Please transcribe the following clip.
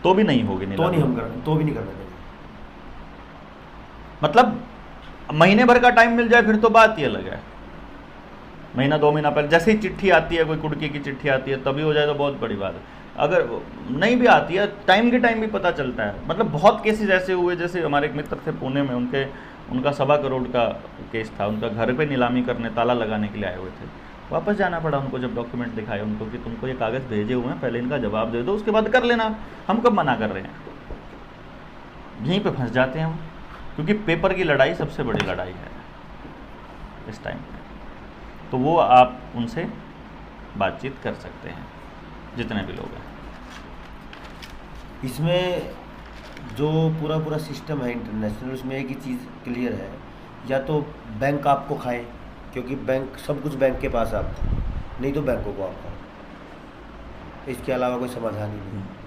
तो भी नहीं होगी तो नीलामी। नहीं हम कर, तो भी नहीं करने देंगे। मतलब महीने भर का टाइम मिल जाए फिर तो बात ही अलग है। महीना 2 महीना पहले जैसे ही चिट्ठी आती है, कोई कुड़की की चिट्ठी आती है, तभी हो जाए तो बहुत बड़ी बात है। अगर नहीं भी आती है, टाइम के टाइम भी पता चलता है। मतलब बहुत केसेस ऐसे हुए, जैसे हमारे एक मित्र थे पुणे में, उनका 1.25 करोड़ का केस था। उनका घर पे नीलामी करने, ताला लगाने के लिए आए हुए थे। वापस जाना पड़ा उनको जब डॉक्यूमेंट दिखाए उनको कि तुमको ये कागज़ भेजे हुए हैं, पहले इनका जवाब दे दो, उसके बाद कर लेना, हम कब मना कर रहे हैं। यहीं पे फंस जाते हैं वो, क्योंकि पेपर की लड़ाई सबसे बड़ी लड़ाई है इस टाइम पे। तो वो आप उनसे बातचीत कर सकते हैं, जितने भी लोग हैं। इसमें जो पूरा सिस्टम है इंटरनेशनल, उसमें एक ही चीज़ क्लियर है, या तो बैंक आपको खाए, क्योंकि बैंक, सब कुछ बैंक के पास आपका, नहीं तो बैंकों को आपका। इसके अलावा कोई समाधान ही नहीं है।